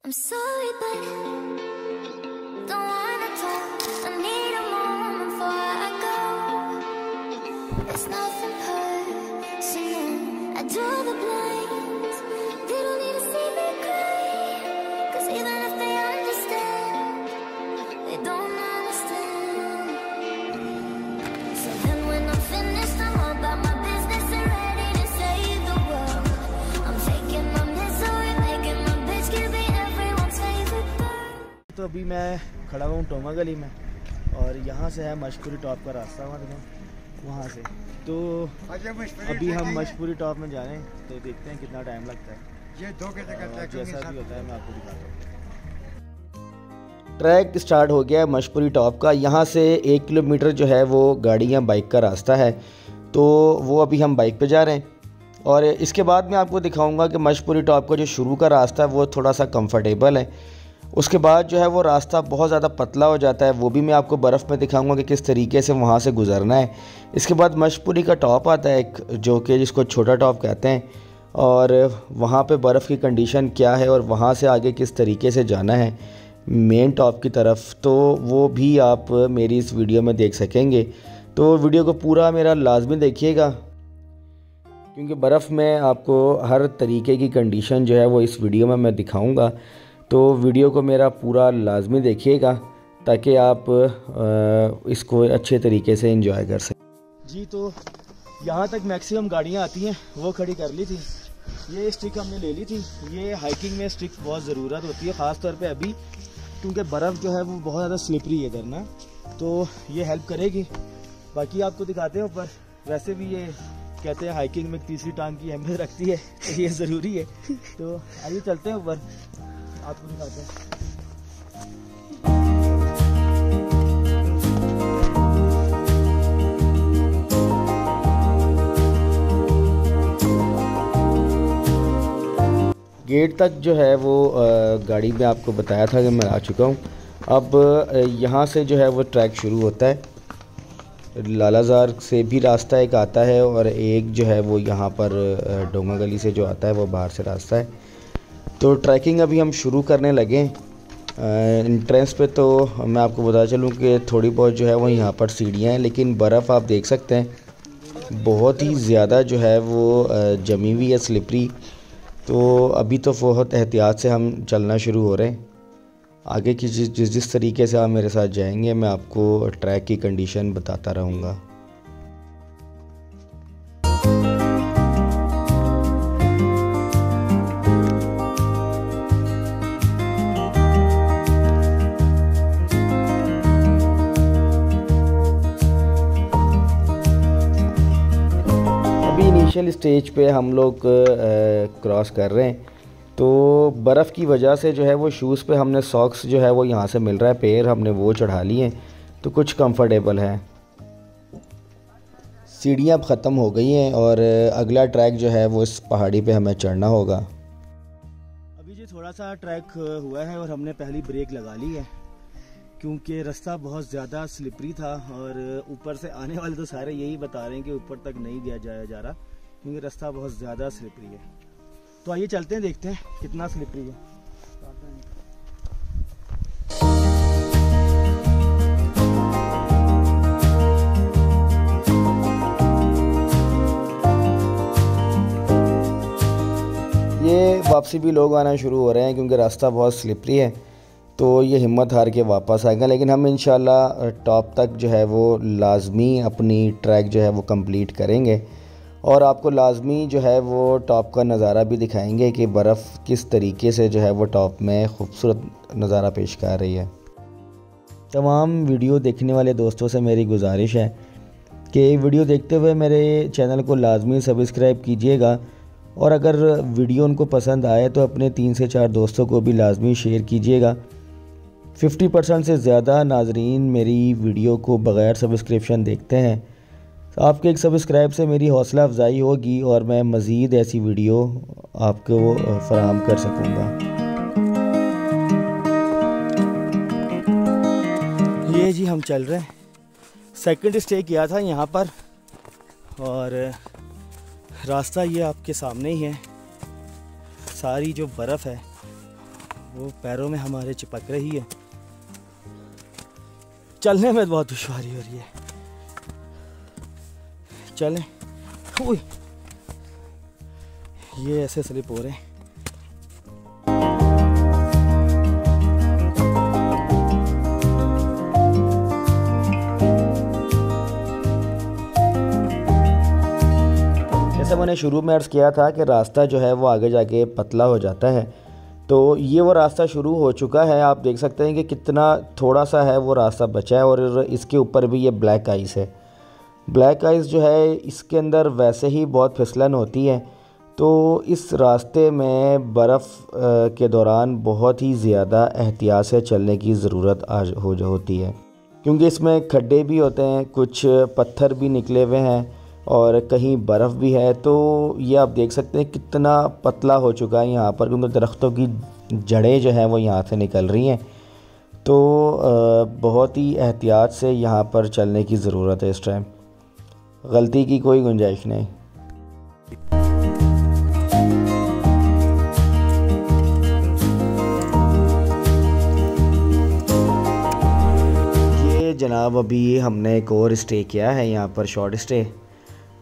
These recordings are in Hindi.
I'm sorry, but don't wanna talk. I need a moment before I go. It's nothing personal. I draw the blinds. They don't need to see me cry. 'Cause even if they understand, they don't understand. So then when I'm finished, I'm all about my business and ready to save the world. I'm taking my misery, making my bitch give me everyone's favorite girl. तो अभी मैं खड़ा हूँ टोमा गली में और यहाँ से है मशपुरी टॉप का रास्ता वहाँ से। तो अभी हम मशपुरी टॉप में जा रहे हैं, तो देखते हैं कितना टाइम लगता है। ये 2 घंटे का ट्रैक जैसा भी होता है मैं आपको दिखाता हूँ। ट्रैक स्टार्ट हो गया है मशपुरी टॉप का। यहाँ से 1 किलोमीटर जो है वो गाड़ी या बाइक का रास्ता है, तो वो अभी हम बाइक पे जा रहे हैं। और इसके बाद मैं आपको दिखाऊंगा कि मशपुरी टॉप का जो शुरू का रास्ता है वो थोड़ा सा कंफर्टेबल है। उसके बाद जो है वो रास्ता बहुत ज़्यादा पतला हो जाता है, वो भी मैं आपको बर्फ़ में दिखाऊंगा कि किस तरीके से वहाँ से गुज़रना है। इसके बाद मशपुरी का टॉप आता है एक, जो कि जिसको छोटा टॉप कहते हैं, और वहाँ पे बर्फ़ की कंडीशन क्या है और वहाँ से आगे किस तरीके से जाना है मेन टॉप की तरफ, तो वो भी आप मेरी इस वीडियो में देख सकेंगे। तो वीडियो को पूरा मेरा लाजमी देखिएगा, क्योंकि बर्फ़ में आपको हर तरीके की कंडीशन जो है वो इस वीडियो में मैं दिखाऊंगा। तो वीडियो को मेरा पूरा लाजमी देखिएगा ताकि आप इसको अच्छे तरीके से एंजॉय कर सकें। जी, तो यहाँ तक मैक्सिमम गाड़ियाँ आती हैं, वो खड़ी कर ली थी। ये स्टिक हमने ले ली थी। ये हाइकिंग में स्टिक बहुत ज़रूरत होती है, ख़ास तौर पे अभी, क्योंकि बर्फ़ जो है वो बहुत ज़्यादा स्लिपरी है इधर ना, तो ये हेल्प करेगी। बाकी आपको दिखाते हैं ऊपर। वैसे भी ये कहते हैं हाइकिंग में तीसरी टांग की अहमियत रखती है, ये ज़रूरी है। तो आइए चलते हैं ऊपर, आपको दिखाते हैं। गेट तक जो है वो गाड़ी में आपको बताया था कि मैं आ चुका हूँ। अब यहाँ से जो है वो ट्रैक शुरू होता है। लालाजार से भी रास्ता एक आता है और एक जो है वो यहाँ पर डोंगा गली से जो आता है वो बाहर से रास्ता है। तो ट्रैकिंग अभी हम शुरू करने लगे। एंट्रेंस पे तो मैं आपको बता चलूँ कि थोड़ी बहुत जो है वो यहाँ पर सीढ़ियाँ हैं, लेकिन बर्फ़ आप देख सकते हैं बहुत ही ज़्यादा जो है वो जमी हुई है, स्लिपरी। तो अभी तो बहुत एहतियात से हम चलना शुरू हो रहे हैं। आगे की जिस तरीके से आप मेरे साथ जाएंगे मैं आपको ट्रैक की कंडीशन बताता रहूँगा। इनिशियल स्टेज पे हम लोग क्रॉस कर रहे हैं, तो बर्फ़ की वजह से जो है वो शूज़ पे हमने सॉक्स जो है वो यहाँ से मिल रहा है, पैर हमने वो चढ़ा लिए हैं, तो कुछ कंफर्टेबल है। सीढ़ियाँ अब ख़त्म हो गई हैं और अगला ट्रैक जो है वो इस पहाड़ी पे हमें चढ़ना होगा। अभी जी थोड़ा सा ट्रैक हुआ है और हमने पहली ब्रेक लगा ली है, क्योंकि रास्ता बहुत ज़्यादा स्लिपरी था और ऊपर से आने वाले तो सारे यही बता रहे हैं कि ऊपर तक नहीं गया जा रहा, क्योंकि रास्ता बहुत ज़्यादा स्लिपरी है। तो आइए चलते हैं, देखते हैं कितना स्लिपरी है। ये वापसी भी लोग आना शुरू हो रहे हैं क्योंकि रास्ता बहुत स्लिपरी है, तो ये हिम्मत हार के वापस आएगा। लेकिन हम इंशाल्लाह टॉप तक जो है वो लाजमी अपनी ट्रैक जो है वो कंप्लीट करेंगे और आपको लाजमी जो है वो टॉप का नज़ारा भी दिखाएंगे कि बर्फ़ किस तरीके से जो है वो टॉप में खूबसूरत नज़ारा पेश कर रही है। तमाम वीडियो देखने वाले दोस्तों से मेरी गुजारिश है कि वीडियो देखते हुए मेरे चैनल को लाजमी सब्सक्राइब कीजिएगा, और अगर वीडियो उनको पसंद आए तो अपने 3 से 4 दोस्तों को भी लाजमी शेयर कीजिएगा। 50% से ज़्यादा नाजरीन मेरी वीडियो को बग़ैर सब्सक्रिप्शन देखते हैं। आपके एक सब्सक्राइब से मेरी हौसला अफजाई होगी और मैं मज़ीद ऐसी वीडियो आपको फराहम कर सकूँगा। ये जी हम चल रहे हैं, सेकंड स्टे किया था यहाँ पर और रास्ता ये आपके सामने ही है। सारी जो बर्फ़ है वो पैरों में हमारे चिपक रही है। चलने में बहुत दुश्वारी हो रही है। चलें। ओए, ये ऐसे स्लिप हो रहे हैं। जैसे मैंने शुरू में अर्ज़ किया था कि रास्ता जो है वो आगे जाके पतला हो जाता है, तो ये वो रास्ता शुरू हो चुका है। आप देख सकते हैं कि कितना थोड़ा सा है वो रास्ता बचा है और इसके ऊपर भी ये ब्लैक आइस है। ब्लैक आइस जो है इसके अंदर वैसे ही बहुत फिसलन होती है, तो इस रास्ते में बर्फ़ के दौरान बहुत ही ज़्यादा एहतियात से चलने की ज़रूरत होती है, क्योंकि इसमें खड्डे भी होते हैं, कुछ पत्थर भी निकले हुए हैं और कहीं बर्फ़ भी है। तो ये आप देख सकते हैं कितना पतला हो चुका है यहाँ पर, क्योंकि दरख्तों की जड़ें जो हैं वो यहाँ से निकल रही हैं। तो बहुत ही एहतियात से यहाँ पर चलने की ज़रूरत है। इस टाइम गलती की कोई गुंजाइश नहीं। ये जनाब अभी हमने एक और स्टे किया है यहाँ पर, शॉर्ट स्टे।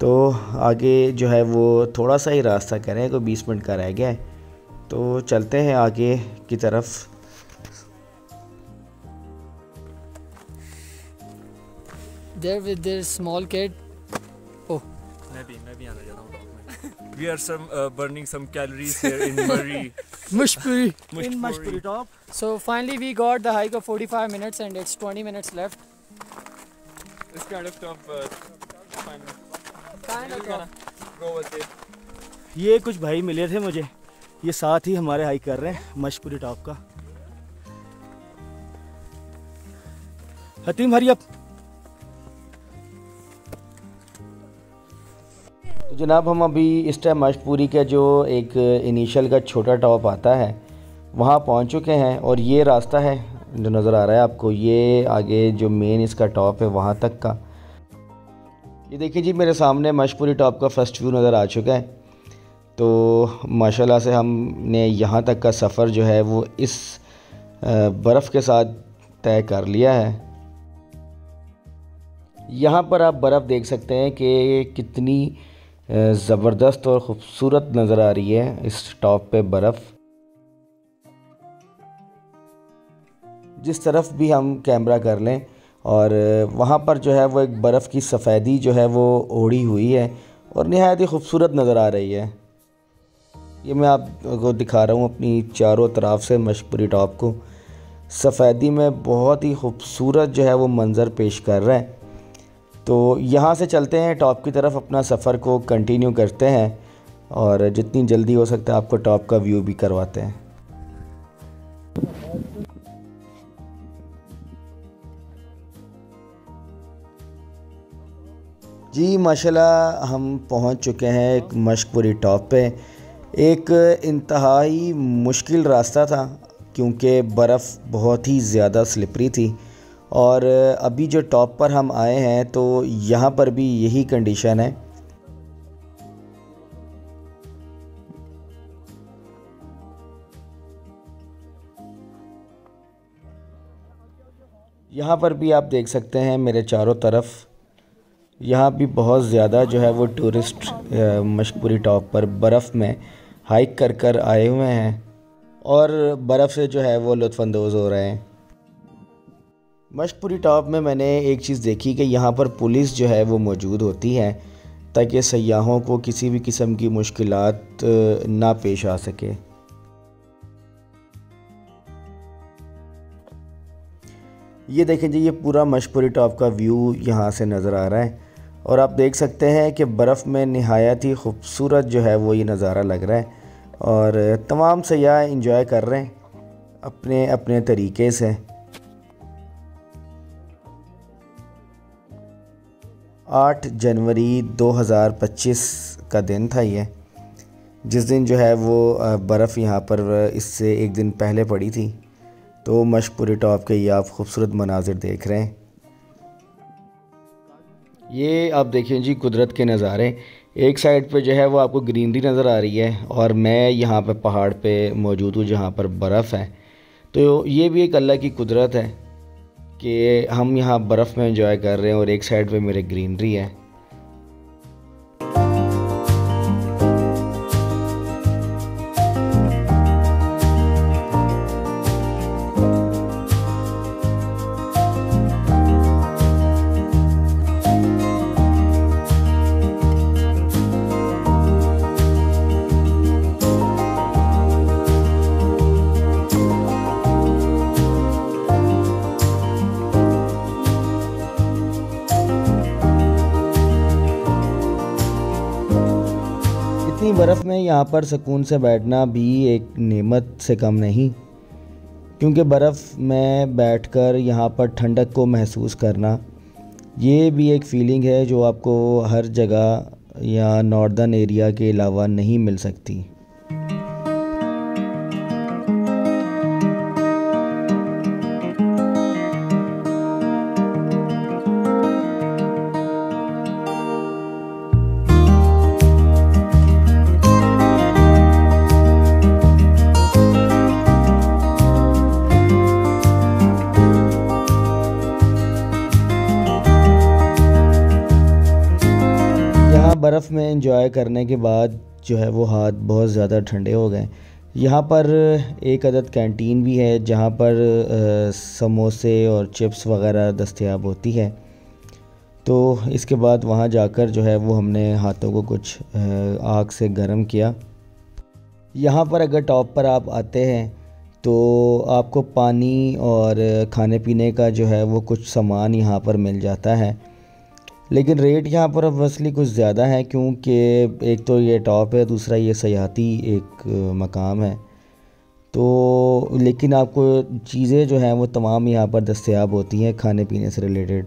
तो आगे जो है वो थोड़ा सा ही रास्ता करें, कोई 20 मिनट का रह गया है, तो चलते हैं आगे की तरफ। There with their small kid. Oh, मैं भी आना चाहता हूँ। We are burning some calories here in Murree. Mushpuri. In Mashpuri Top. So finally we got the hike of 45 minutes and it's 20 minutes left. It's kind of tough, but fine. Kind of tough. Go with it. ये कुछ भाई मिले थे मुझे, ये साथ ही हमारे हाइक कर रहे हैं मशपुरी टॉप का। हतीम हरी अप। तो जनाब हम अभी इस टाइम मशपुरी का जो एक इनिशियल का छोटा टॉप आता है वहाँ पहुँच चुके हैं, और ये रास्ता है जो नज़र आ रहा है आपको, ये आगे जो मेन इसका टॉप है वहाँ तक का। ये देखिए जी, मेरे सामने मशपुरी टॉप का फर्स्ट व्यू नज़र आ चुका है। तो माशाल्लाह से हमने यहाँ तक का सफ़र जो है वो इस बर्फ़ के साथ तय कर लिया है। यहाँ पर आप बर्फ़ देख सकते हैं कि कितनी ज़बरदस्त और ख़ूबसूरत नज़र आ रही है इस टॉप पे बर्फ़। जिस तरफ भी हम कैमरा कर लें, और वहाँ पर जो है वो एक बर्फ़ की सफ़ेदी जो है वो ओढ़ी हुई है और नहायत ही खूबसूरत नज़र आ रही है। ये मैं आपको दिखा रहा हूँ अपनी चारों तरफ से मशपुरी टॉप को, सफ़ेदी में बहुत ही खूबसूरत जो है वो मंज़र पेश कर रहा है। तो यहाँ से चलते हैं टॉप की तरफ, अपना सफ़र को कंटिन्यू करते हैं और जितनी जल्दी हो सकता है आपको टॉप का व्यू भी करवाते हैं। जी माशाल्लाह हम पहुँच चुके हैं एक मशपुरी टॉप पे। एक इंतहाई मुश्किल रास्ता था क्योंकि बर्फ़ बहुत ही ज़्यादा स्लिपरी थी, और अभी जो टॉप पर हम आए हैं तो यहाँ पर भी यही कंडीशन है। यहाँ पर भी आप देख सकते हैं मेरे चारों तरफ, यहाँ भी बहुत ज़्यादा जो है वो टूरिस्ट मशपुरी टॉप पर बर्फ़ में हाइक कर कर आए हुए हैं और बर्फ़ से जो है वो लुत्फ़अंदोज़ हो रहे हैं। मशपुरी टॉप में मैंने एक चीज़ देखी कि यहाँ पर पुलिस जो है वो मौजूद होती है ताकि सयाहों को किसी भी किस्म की मुश्किलात ना पेश आ सके। ये देखें जी, ये पूरा मशपुरी टॉप का व्यू यहाँ से नज़र आ रहा है और आप देख सकते हैं कि बर्फ़ में नहायत ही खूबसूरत जो है वो ये नज़ारा लग रहा है और तमाम सयाह इंजॉय कर रहे हैं अपने अपने तरीके से। 8 जनवरी 2025 का दिन था ये, जिस दिन जो है वो बर्फ़ यहाँ पर इससे एक दिन पहले पड़ी थी। तो मशपुरी टॉप के ये आप खूबसूरत मनाजिर देख रहे हैं। ये आप देखिए जी कुदरत के नज़ारे, एक साइड पे जो है वो आपको ग्रीनरी नज़र आ रही है और मैं यहाँ पे पहाड़ पे मौजूद हूँ जहाँ पर बर्फ़ है। तो ये भी एक अल्लाह की कुदरत है कि हम यहाँ बर्फ़ में एंजॉय कर रहे हैं और एक साइड पे मेरे ग्रीनरी है। इतनी बर्फ़ में यहाँ पर सुकून से बैठना भी एक नेमत से कम नहीं, क्योंकि बर्फ़ में बैठकर यहाँ पर ठंडक को महसूस करना ये भी एक फ़ीलिंग है जो आपको हर जगह या नॉर्दर्न एरिया के अलावा नहीं मिल सकती। बर्फ़ में एंजॉय करने के बाद जो है वो हाथ बहुत ज़्यादा ठंडे हो गए। यहाँ पर एक अदद कैंटीन भी है जहाँ पर समोसे और चिप्स वगैरह दस्तयाब होती है। तो इसके बाद वहाँ जाकर जो है वो हमने हाथों को कुछ आग से गर्म किया। यहाँ पर अगर टॉप पर आप आते हैं तो आपको पानी और खाने पीने का जो है वो कुछ सामान यहाँ पर मिल जाता है, लेकिन रेट यहाँ पर ऑब्वियसली कुछ ज़्यादा है क्योंकि एक तो ये टॉप है, दूसरा ये सयाहती एक मकाम है। तो लेकिन आपको चीज़ें जो हैं वो तमाम यहाँ पर दस्तयाब होती हैं खाने पीने से रिलेटेड।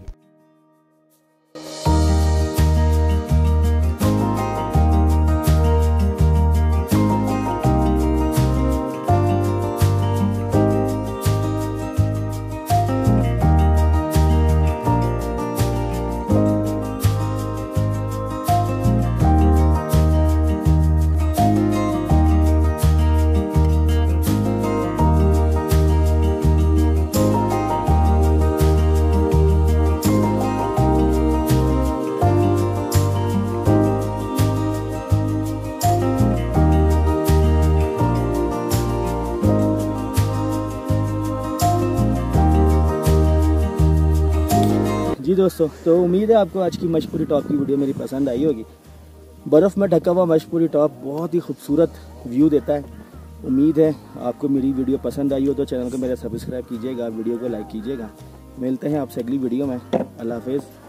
जी दोस्तों, तो उम्मीद है आपको आज की मशपुरी टॉप की वीडियो मेरी पसंद आई होगी। बर्फ़ में ढका हुआ मशपुरी टॉप बहुत ही खूबसूरत व्यू देता है। उम्मीद है आपको मेरी वीडियो पसंद आई हो तो चैनल को मेरा सब्सक्राइब कीजिएगा, वीडियो को लाइक कीजिएगा। मिलते हैं आपसे अगली वीडियो में। अल्लाह हाफ़िज़।